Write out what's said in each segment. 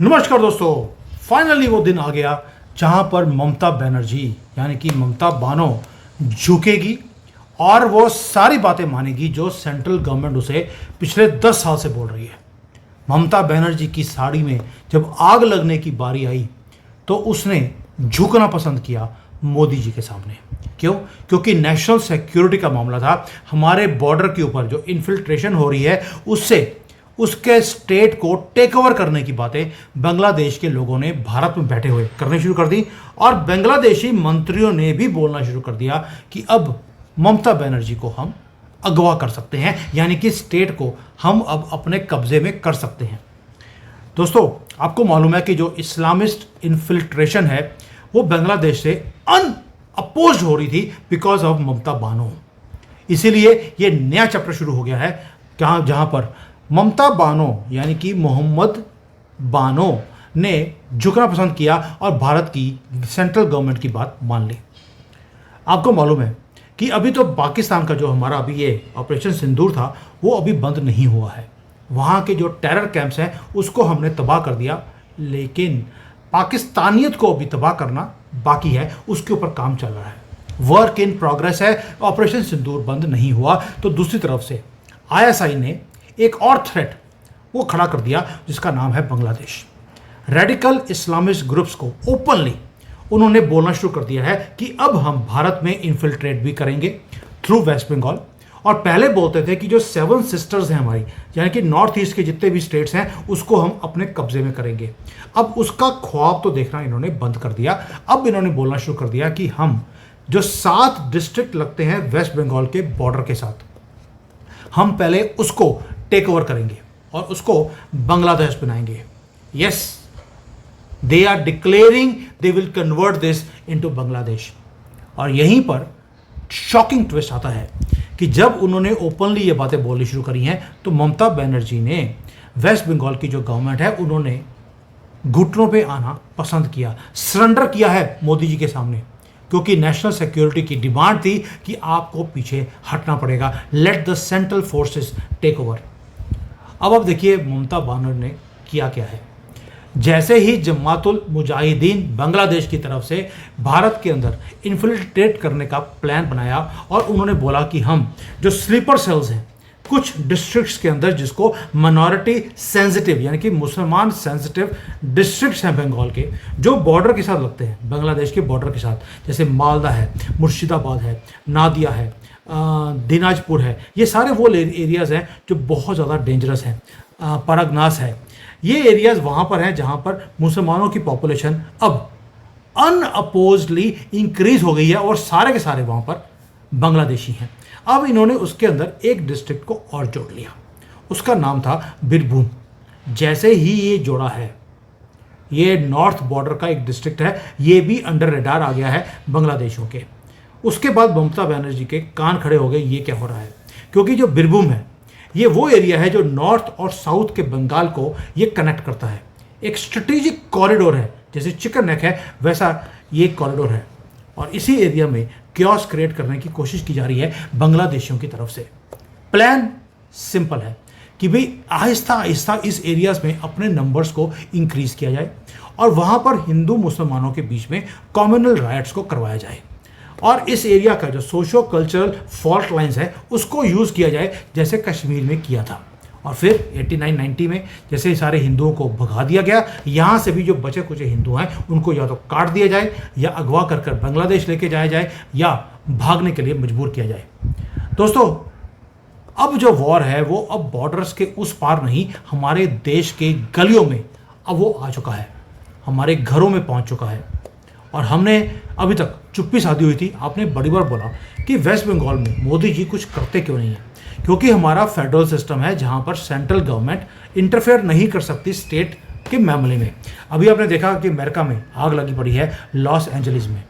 नमस्कार दोस्तों। फाइनली वो दिन आ गया जहां पर ममता बनर्जी यानी कि ममता बानो झुकेगी और वो सारी बातें मानेगी जो सेंट्रल गवर्नमेंट उसे पिछले 10 साल से बोल रही है। ममता बनर्जी की साड़ी में जब आग लगने की बारी आई तो उसने झुकना पसंद किया मोदी जी के सामने। क्यों? क्योंकि नेशनल सिक्योरिटी का मामला था। हमारे बॉर्डर के ऊपर जो इन्फिल्ट्रेशन हो रही है उससे उसके स्टेट को टेक ओवर करने की बातें बांग्लादेश के लोगों ने भारत में बैठे हुए करनी शुरू कर दी और बांग्लादेशी मंत्रियों ने भी बोलना शुरू कर दिया कि अब ममता बनर्जी को हम अगवा कर सकते हैं, यानी कि स्टेट को हम अब अपने कब्जे में कर सकते हैं। दोस्तों, आपको मालूम है कि जो इस्लामिस्ट इन्फिल्ट्रेशन है वो बांग्लादेश से अनअपोज्ड हो रही थी बिकॉज ऑफ ममता बानो। इसीलिए ये नया चैप्टर शुरू हो गया है जहां पर ममता बानो यानी कि मोहम्मद बानो ने झुकना पसंद किया और भारत की सेंट्रल गवर्नमेंट की बात मान ली। आपको मालूम है कि अभी तो पाकिस्तान का जो हमारा अभी ये ऑपरेशन सिंदूर था वो अभी बंद नहीं हुआ है। वहाँ के जो टेरर कैंप्स हैं उसको हमने तबाह कर दिया, लेकिन पाकिस्तानियत को अभी तबाह करना बाकी है, उसके ऊपर काम चल रहा है, वर्क इन प्रोग्रेस है। ऑपरेशन सिंदूर बंद नहीं हुआ तो दूसरी तरफ से ISI ने एक और थ्रेट वो खड़ा कर दिया जिसका नाम है बांग्लादेश। रेडिकल इस्लामिस्ट ग्रुप्स को ओपनली उन्होंने बोलना शुरू कर दिया है कि अब हम भारत में इन्फिल्ट्रेट भी करेंगे थ्रू वेस्ट बंगाल। और पहले बोलते थे कि जो 7 सिस्टर्स हैं हमारी, यानी कि नॉर्थ ईस्ट के जितने भी स्टेट्स हैं उसको हम अपने कब्जे में करेंगे। अब उसका ख्वाब तो देखना इन्होंने बंद कर दिया। अब इन्होंने बोलना शुरू कर दिया कि हम जो 7 डिस्ट्रिक्ट लगते हैं वेस्ट बंगाल के बॉर्डर के साथ, हम पहले उसको टेक ओवर करेंगे और उसको बांग्लादेश बनाएंगे। Yes, they are declaring they will convert this into Bangladesh. और यहीं पर शॉकिंग ट्विस्ट आता है कि जब उन्होंने ओपनली ये बातें बोलनी शुरू करी हैं तो ममता बनर्जी ने वेस्ट बंगाल की जो गवर्नमेंट है उन्होंने घुटनों पे आना पसंद किया, सरेंडर किया है मोदी जी के सामने, क्योंकि नेशनल सिक्योरिटी की डिमांड थी कि आपको पीछे हटना पड़ेगा, let the central forces take over. अब देखिए ममता बानर ने किया क्या है। जैसे ही जमातुल मुजाहिदीन बांग्लादेश की तरफ से भारत के अंदर इन्फिल्ट्रेट करने का प्लान बनाया और उन्होंने बोला कि हम जो स्लीपर सेल्स हैं कुछ डिस्ट्रिक्ट्स के अंदर, जिसको माइनॉरिटी सेंसिटिव यानी कि मुसलमान सेंसिटिव डिस्ट्रिक्ट्स हैं बंगाल के, जो बॉर्डर के साथ लगते हैं बांग्लादेश के बॉर्डर के साथ, जैसे मालदा है, मुर्शिदाबाद है, नादिया है, दिनाजपुर है, ये सारे वो एरियाज़ हैं जो बहुत ज़्यादा डेंजरस हैं, परगनास है, ये एरियाज़ वहाँ पर हैं जहाँ पर मुसलमानों की पॉपुलेशन अब अनअपोज्डली इंक्रीज हो गई है और सारे के सारे वहाँ पर बांग्लादेशी हैं। अब इन्होंने उसके अंदर एक डिस्ट्रिक्ट को और जोड़ लिया, उसका नाम था बीरभूम। जैसे ही ये जोड़ा है, ये नॉर्थ बॉर्डर का एक डिस्ट्रिक्ट है, ये भी अंडर रेडार आ गया है बांग्लादेशियों के। उसके बाद ममता बनर्जी के कान खड़े हो गए, ये क्या हो रहा है, क्योंकि जो बीरभूम है ये वो एरिया है जो नॉर्थ और साउथ के बंगाल को ये कनेक्ट करता है। एक स्ट्रेटेजिक कॉरिडोर है, जैसे चिकन नेक है वैसा ये कॉरिडोर है, और इसी एरिया में क्योस क्रिएट करने की कोशिश की जा रही है बांग्लादेशियों की तरफ से। प्लान सिंपल है कि भाई आहिस्ता आहिस्ता इस एरियाज में अपने नंबर्स को इंक्रीज किया जाए और वहाँ पर हिंदू मुसलमानों के बीच में कम्युनल राइट्स को करवाया जाए और इस एरिया का जो सोशो कल्चरल फॉल्ट लाइंस है उसको यूज़ किया जाए जैसे कश्मीर में किया था। और फिर 89-90 में जैसे सारे हिंदुओं को भगा दिया गया, यहाँ से भी जो बचे कुचे हिंदू हैं उनको या तो काट दिया जाए या अगवा कर कर बांग्लादेश लेके जाया जाए या भागने के लिए मजबूर किया जाए। दोस्तों, अब जो वॉर है वो अब बॉर्डर्स के उस पार नहीं, हमारे देश के गलियों में अब वो आ चुका है, हमारे घरों में पहुँच चुका है। और हमने अभी तक चुप्पी साधी हुई थी। आपने बड़ी बार बोला कि वेस्ट बंगाल में मोदी जी कुछ करते क्यों नहीं है, क्योंकि हमारा फेडरल सिस्टम है जहां पर सेंट्रल गवर्नमेंट इंटरफेयर नहीं कर सकती स्टेट के मामले में। अभी आपने देखा कि अमेरिका में आग लगी पड़ी है लॉस एंजलिस में,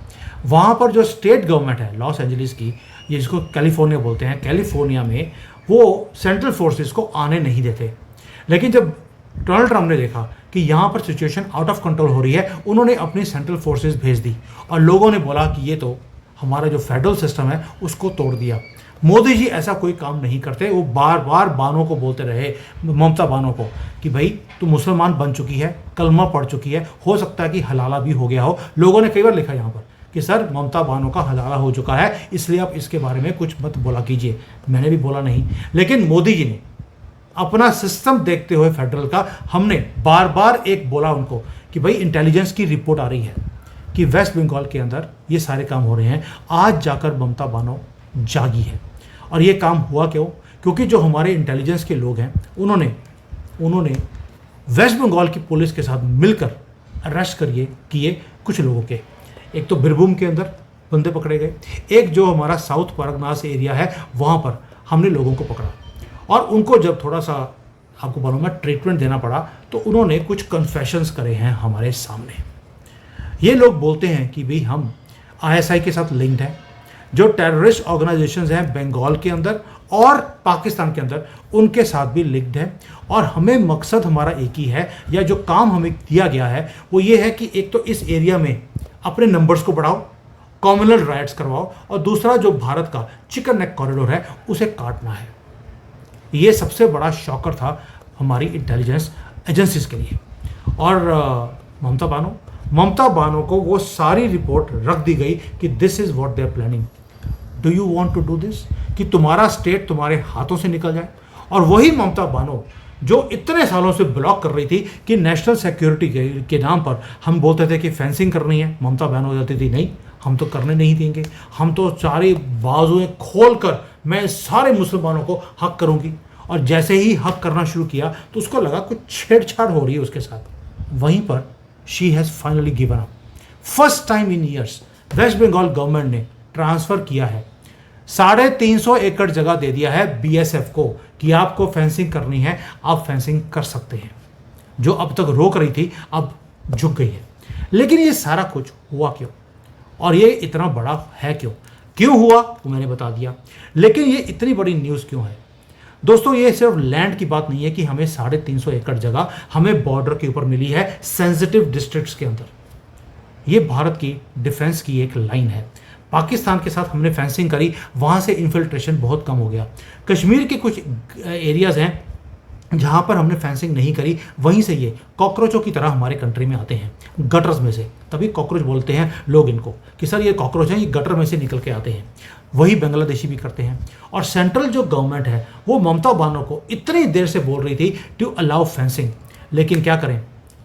वहाँ पर जो स्टेट गवर्नमेंट है लॉस एंजलिस की, ये जिसको कैलिफोर्निया बोलते हैं, कैलिफोर्निया में वो सेंट्रल फोर्सेस को आने नहीं देते। लेकिन जब डोनाल्ड ट्रंप ने देखा कि यहाँ पर सिचुएशन आउट ऑफ कंट्रोल हो रही है, उन्होंने अपनी सेंट्रल फोर्सेस भेज दी और लोगों ने बोला कि ये तो हमारा जो फेडरल सिस्टम है उसको तोड़ दिया। मोदी जी ऐसा कोई काम नहीं करते। वो बार बार बानो को बोलते रहे, ममता बानो को, कि भाई तू मुसलमान बन चुकी है, कलमा पढ़ चुकी है, हो सकता है कि हलाला भी हो गया हो। लोगों ने कई बार लिखा यहाँ पर कि सर ममता बानो का हलाला हो चुका है, इसलिए आप इसके बारे में कुछ मत बोला कीजिए। मैंने भी बोला नहीं, लेकिन मोदी जी ने अपना सिस्टम देखते हुए फेडरल का, हमने बार बार एक बोला उनको कि भाई इंटेलिजेंस की रिपोर्ट आ रही है कि वेस्ट बंगाल के अंदर ये सारे काम हो रहे हैं। आज जाकर ममता बानो जागी है। और ये काम हुआ क्यों? क्योंकि जो हमारे इंटेलिजेंस के लोग हैं उन्होंने वेस्ट बंगाल की पुलिस के साथ मिलकर अरेस्ट किए कुछ लोगों के। एक तो बीरभूम के अंदर बंदे पकड़े गए, एक जो हमारा साउथ परगनास एरिया है वहाँ पर हमने लोगों को पकड़ा, और उनको जब थोड़ा सा आपको मालूम है ट्रीटमेंट देना पड़ा तो उन्होंने कुछ कन्फेशंस करे हैं हमारे सामने। ये लोग बोलते हैं कि भाई हम आईएसआई के साथ लिंक्ड हैं, जो टेररिस्ट ऑर्गेनाइजेशंस हैं बंगाल के अंदर और पाकिस्तान के अंदर, उनके साथ भी लिंक्ड है। और हमें मकसद हमारा एक ही है, या जो काम हमें दिया गया है वो ये है कि एक तो इस एरिया में अपने नंबर्स को बढ़ाओ, कम्युनल राइट्स करवाओ, और दूसरा जो भारत का चिकन नेक कॉरिडोर है उसे काटना है। ये सबसे बड़ा शॉकर था हमारी इंटेलिजेंस एजेंसीज के लिए। और ममता बानो को वो सारी रिपोर्ट रख दी गई कि this is what they are planning, do you want to do this, कि तुम्हारा स्टेट तुम्हारे हाथों से निकल जाए। और वही ममता बानो जो इतने सालों से ब्लॉक कर रही थी कि नेशनल सिक्योरिटी के नाम पर हम बोलते थे कि फेंसिंग करनी है, ममता बानो हो जाती थी नहीं, हम तो करने नहीं देंगे, हम तो सारी बाजुएं खोल कर मैं सारे मुसलमानों को हक करूंगी। और जैसे ही हक करना शुरू किया तो उसको लगा कुछ छेड़छाड़ हो रही है उसके साथ। वहीं पर she has finally given up. First time in years West Bengal government ने ट्रांसफ़र किया है, 350 एकड़ जगह दे दिया है बीएसएफ को कि आपको फेंसिंग करनी है, आप फेंसिंग कर सकते हैं। जो अब तक रोक रही थी अब झुक गई है। लेकिन ये सारा कुछ हुआ क्यों, और ये इतना बड़ा है क्यों हुआ वो मैंने बता दिया। लेकिन ये इतनी बड़ी न्यूज़ क्यों है दोस्तों? ये सिर्फ लैंड की बात नहीं है कि हमें 350 एकड़ जगह हमें बॉर्डर के ऊपर मिली है, सेंसिटिव डिस्ट्रिक्ट्स के अंदर। ये भारत की डिफेंस की एक लाइन है। पाकिस्तान के साथ हमने फेंसिंग करी, वहाँ से इन्फिल्ट्रेशन बहुत कम हो गया। कश्मीर के कुछ एरियाज़ हैं जहाँ पर हमने फेंसिंग नहीं करी, वहीं से ये कॉकरोचों की तरह हमारे कंट्री में आते हैं, गटर्स में से। तभी कॉकरोच बोलते हैं लोग इनको कि सर ये कॉकरोच हैं, ये गटर में से निकल के आते हैं। वही बांग्लादेशी भी करते हैं। और सेंट्रल जो गवर्नमेंट है वो ममता बानो को इतनी देर से बोल रही थी टू अलाउ फेंसिंग, लेकिन क्या करें,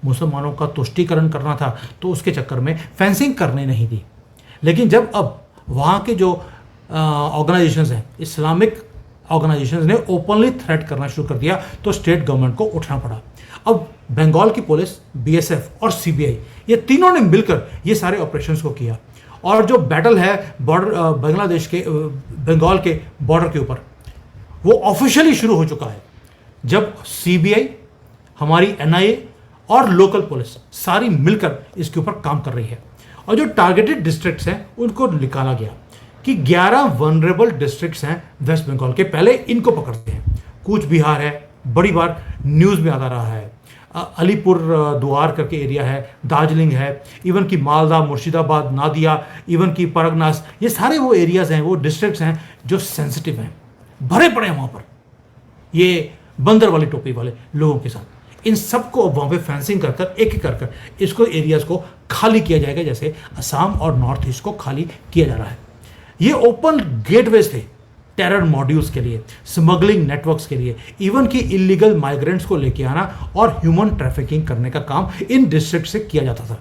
मुसलमानों का तुष्टीकरण करना था तो उसके चक्कर में फेंसिंग करने नहीं दी। लेकिन जब अब वहाँ के जो ऑर्गेनाइजेशंस हैं, इस्लामिक ऑर्गेनाइजेशंस ने ओपनली थ्रेट करना शुरू कर दिया तो स्टेट गवर्नमेंट को उठना पड़ा। अब बंगाल की पुलिस, बीएसएफ और सीबीआई, ये तीनों ने मिलकर ये सारे ऑपरेशंस को किया। और जो बैटल है बॉर्डर बांग्लादेश के बंगाल के बॉर्डर के ऊपर, वो ऑफिशियली शुरू हो चुका है, जब सीबीआई, हमारी एनआईए और लोकल पुलिस सारी मिलकर इसके ऊपर काम कर रही है। और जो टारगेटेड डिस्ट्रिक्ट्स हैं उनको निकाला गया कि 11 वनरेबल डिस्ट्रिक्ट्स हैं वेस्ट बंगाल के, पहले इनको पकड़ते हैं। कूच बिहार है, बड़ी बार न्यूज़ में आता रहा है, अलीपुर द्वार करके एरिया है, दार्जिलिंग है, इवन की मालदा, मुर्शिदाबाद, नादिया, इवन की परगनास, ये सारे वो एरियाज़ हैं, वो डिस्ट्रिक्ट्स हैं जो सेंसिटिव हैं, भरे पड़े हैं वहाँ पर ये बंदर वाली टोपी वाले लोगों के साथ। इन सबको अब वहाँ पे फेंसिंग कर कर एक एक कर इसको एरियाज़ को खाली किया जाएगा, जैसे असम और नॉर्थ ईस्ट को खाली किया जा रहा है। ये ओपन गेटवेज थे टेरर मॉड्यूल्स के लिए, स्मगलिंग नेटवर्क्स के लिए, इवन की इलीगल माइग्रेंट्स को लेके आना और ह्यूमन ट्रैफिकिंग करने का काम इन डिस्ट्रिक्ट से किया जाता था।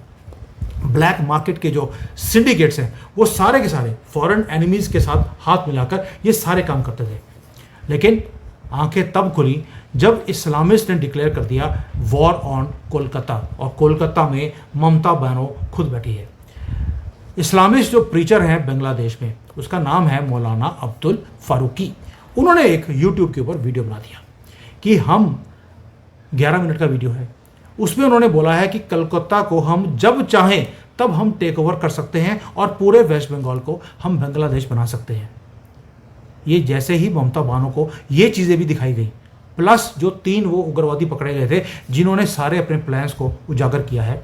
ब्लैक मार्केट के जो सिंडिकेट्स हैं वो सारे के सारे फॉरेन एनिमीज के साथ हाथ मिलाकर ये सारे काम करते थे। लेकिन आंखें तब खुली जब इस्लामिस्ट ने डिक्लेयर कर दिया वॉर ऑन कोलकाता, और कोलकाता में ममता बानो खुद बैठी है। इस्लामिस्ट जो प्रीचर हैं बांग्लादेश में, उसका नाम है मौलाना अब्दुल फारूकी। उन्होंने एक यूट्यूब के ऊपर वीडियो बना दिया कि हम 11 मिनट का वीडियो है, उसमें उन्होंने बोला है कि कलकत्ता को हम जब चाहें तब हम टेक ओवर कर सकते हैं और पूरे वेस्ट बंगाल को हम बांग्लादेश बना सकते हैं। ये जैसे ही ममता बानो को ये चीज़ें भी दिखाई गई, प्लस जो 3 वो उग्रवादी पकड़े गए थे जिन्होंने सारे अपने प्लान्स को उजागर किया है,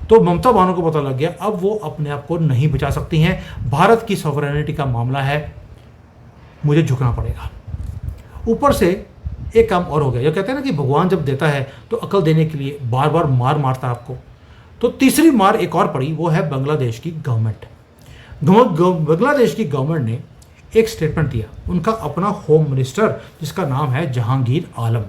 तो ममता बानो को पता लग गया अब वो अपने आप को नहीं बचा सकती हैं। भारत की सॉवरेनिटी का मामला है, मुझे झुकना पड़ेगा। ऊपर से एक काम और हो गया, जो कहते हैं ना कि भगवान जब देता है तो अकल देने के लिए बार बार मार मारता है आपको। तो तीसरी मार एक और पड़ी, वो है बांग्लादेश की गवर्नमेंट। बांग्लादेश की गवर्नमेंट ने एक स्टेटमेंट दिया। उनका अपना होम मिनिस्टर जिसका नाम है जहांगीर आलम,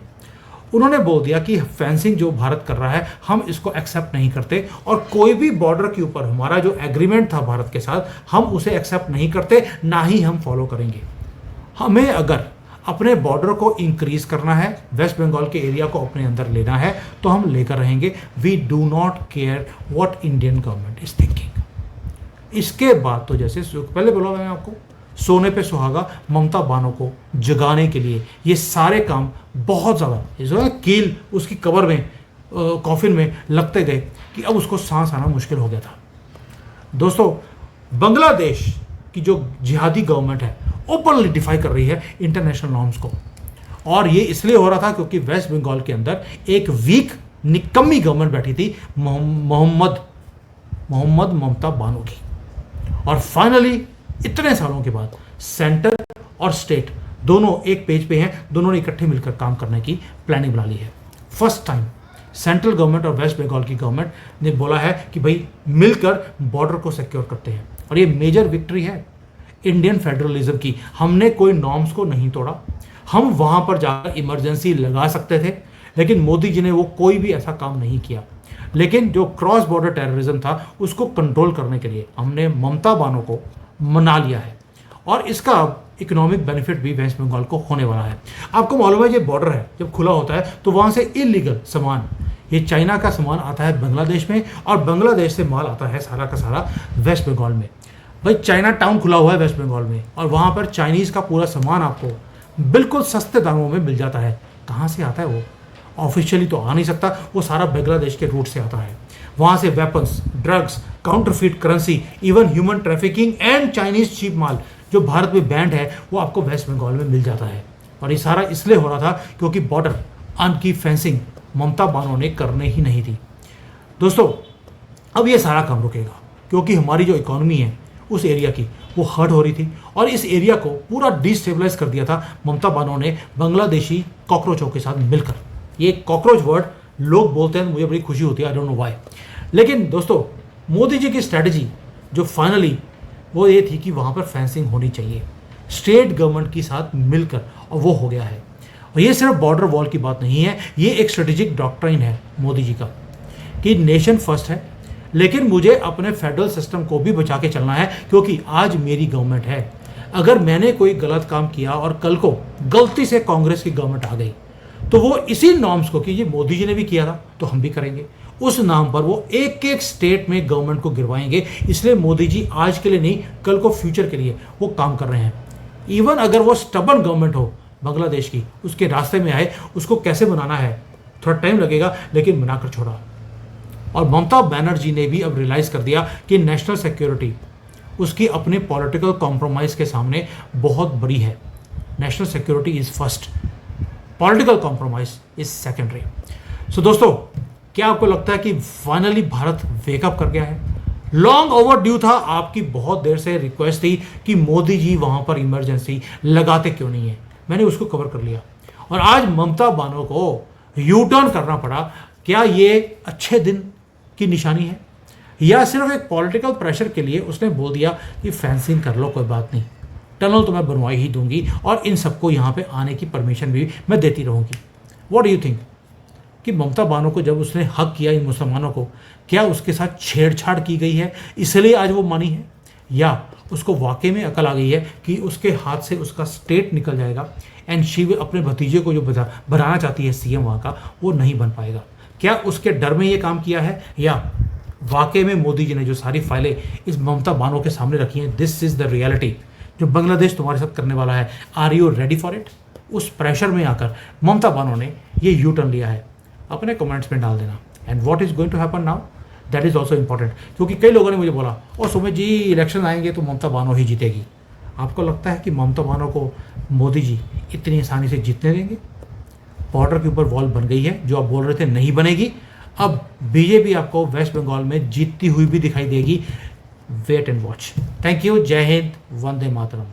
उन्होंने बोल दिया कि फेंसिंग जो भारत कर रहा है हम इसको एक्सेप्ट नहीं करते, और कोई भी बॉर्डर के ऊपर हमारा जो एग्रीमेंट था भारत के साथ हम उसे एक्सेप्ट नहीं करते, ना ही हम फॉलो करेंगे। हमें अगर अपने बॉर्डर को इंक्रीज करना है, वेस्ट बंगाल के एरिया को अपने अंदर लेना है, तो हम लेकर रहेंगे। We do not care what Indian government is thinking. इसके बाद तो जैसे पहले बोला मैंने आपको, सोने पे सुहागा ममता बानो को जगाने के लिए ये सारे काम बहुत ज़्यादा कील उसकी कवर में कॉफिन में लगते गए कि अब उसको सांस आना मुश्किल हो गया था। दोस्तों, बांग्लादेश की जो जिहादी गवर्नमेंट है ओपनली डिफाई कर रही है इंटरनेशनल नॉर्म्स को, और ये इसलिए हो रहा था क्योंकि वेस्ट बंगाल के अंदर एक वीक निकम्मी गवर्नमेंट बैठी थी मोहम्मद ममता बानो की। और फाइनली इतने सालों के बाद सेंटर और स्टेट दोनों एक पेज पे हैं, दोनों ने इकट्ठे मिलकर काम करने की प्लानिंग बना ली है। फर्स्ट टाइम सेंट्रल गवर्नमेंट और वेस्ट बंगाल की गवर्नमेंट ने बोला है कि भाई मिलकर बॉर्डर को सिक्योर करते हैं, और ये मेजर विक्ट्री है इंडियन फेडरलिज्म की। हमने कोई नॉर्म्स को नहीं तोड़ा, हम वहां पर जाकर इमरजेंसी लगा सकते थे, लेकिन मोदी जी ने वो कोई भी ऐसा काम नहीं किया। लेकिन जो क्रॉस बॉर्डर टेररिज्म था उसको कंट्रोल करने के लिए हमने ममता बानो को मना लिया है, और इसका इकोनॉमिक बेनिफिट भी वेस्ट बंगाल को होने वाला है। आपको मालूम है, ये बॉर्डर है जब खुला होता है तो वहाँ से इलीगल सामान, ये चाइना का सामान आता है बांग्लादेश में, और बांग्लादेश से माल आता है सारा का सारा वेस्ट बंगाल में। भाई चाइना टाउन खुला हुआ है वेस्ट बंगाल में, और वहाँ पर चाइनीज़ का पूरा सामान आपको बिल्कुल सस्ते दामों में मिल जाता है। कहाँ से आता है वो? ऑफिशियली तो आ नहीं सकता, वो सारा बांग्लादेश के रूट से आता है। वहाँ से weapons, drugs, counterfeit currency, even human trafficking and Chinese cheap माल जो भारत में बैंड है वो आपको वेस्ट बंगाल में मिल जाता है। और ये सारा इसलिए हो रहा था क्योंकि बॉर्डर की फेंसिंग ममता बानो ने करने ही नहीं दी। दोस्तों, अब ये सारा काम रुकेगा क्योंकि हमारी जो इकोनॉमी है उस एरिया की वो हर्ट हो रही थी, और इस एरिया को पूरा डिस्टेबलाइज कर दिया था ममता बानो ने बांग्लादेशी कॉकरोचों के साथ मिलकर। ये कॉकरोच वर्ड लोग बोलते हैं, मुझे बड़ी खुशी होती है, आई डोंट नो व्हाई। लेकिन दोस्तों, मोदी जी की स्ट्रैटेजी जो फाइनली वो ये थी कि वहाँ पर फेंसिंग होनी चाहिए स्टेट गवर्नमेंट के साथ मिलकर, और वो हो गया है। और ये सिर्फ बॉर्डर वॉल की बात नहीं है, ये एक स्ट्रेटेजिक डॉक्ट्राइन है मोदी जी का कि नेशन फर्स्ट है, लेकिन मुझे अपने फेडरल सिस्टम को भी बचा के चलना है क्योंकि आज मेरी गवर्नमेंट है। अगर मैंने कोई गलत काम किया और कल को गलती से कांग्रेस की गवर्नमेंट आ गई तो वो इसी नॉर्म्स को कि ये मोदी जी ने भी किया था तो हम भी करेंगे, उस नाम पर वो एक एक स्टेट में गवर्नमेंट को गिरवाएंगे। इसलिए मोदी जी आज के लिए नहीं, कल को फ्यूचर के लिए वो काम कर रहे हैं। इवन अगर वो स्टबर्न गवर्नमेंट हो बांग्लादेश की, उसके रास्ते में आए, उसको कैसे बनाना है थोड़ा टाइम लगेगा, लेकिन बनाकर छोड़ा। और ममता बनर्जी ने भी अब रियलाइज़ कर दिया कि नेशनल सिक्योरिटी उसकी अपने पॉलिटिकल कॉम्प्रोमाइज़ के सामने बहुत बड़ी है। National security is first, political compromise is secondary. So दोस्तों, क्या आपको लगता है कि फाइनली भारत वेकअप कर गया है? लॉन्ग ओवर ड्यू था, आपकी बहुत देर से रिक्वेस्ट थी कि मोदी जी वहाँ पर इमरजेंसी लगाते क्यों नहीं है, मैंने उसको कवर कर लिया। और आज ममता बानो को यू टर्न करना पड़ा। क्या ये अच्छे दिन की निशानी है, या सिर्फ एक पॉलिटिकल प्रेशर के लिए उसने बोल दिया कि फेंसिंग कर लो, कोई बात नहीं, टनल तो मैं बनवाई ही दूंगी और इन सबको यहाँ पे आने की परमिशन भी मैं देती रहूँगी। व्हाट डू यू थिंक कि ममता बानो को जब उसने हक किया इन मुसलमानों को, क्या उसके साथ छेड़छाड़ की गई है इसलिए आज वो मानी है, या उसको वाकई में अकल आ गई है कि उसके हाथ से उसका स्टेट निकल जाएगा एंड शी अपने भतीजे को जो बनाना चाहती है सीएम वहाँ का, वो नहीं बन पाएगा? क्या उसके डर में ये काम किया है, या वाकई में मोदी जी ने जो सारी फाइलें इस ममता बानो के सामने रखी हैं, दिस इज़ द रियलिटी जो बांग्लादेश तुम्हारे साथ करने वाला है? Are you ready for it? उस प्रेशर में आकर ममता बानो ने ये यू टर्न लिया है। अपने कमेंट्स में डाल देना। And what is going to happen now, that is also important, क्योंकि कई लोगों ने मुझे बोला और सुमित जी इलेक्शन आएंगे तो ममता बानो ही जीतेगी। आपको लगता है कि ममता बानो को मोदी जी इतनी आसानी से जीतने देंगे? बॉर्डर के ऊपर वॉल बन गई है, जो आप बोल रहे थे नहीं बनेगी, अब बीजेपी आपको वेस्ट बंगाल में जीतती हुई भी दिखाई देगी। Wait and watch. Thank you. जय हिंद, वंदे मातरम।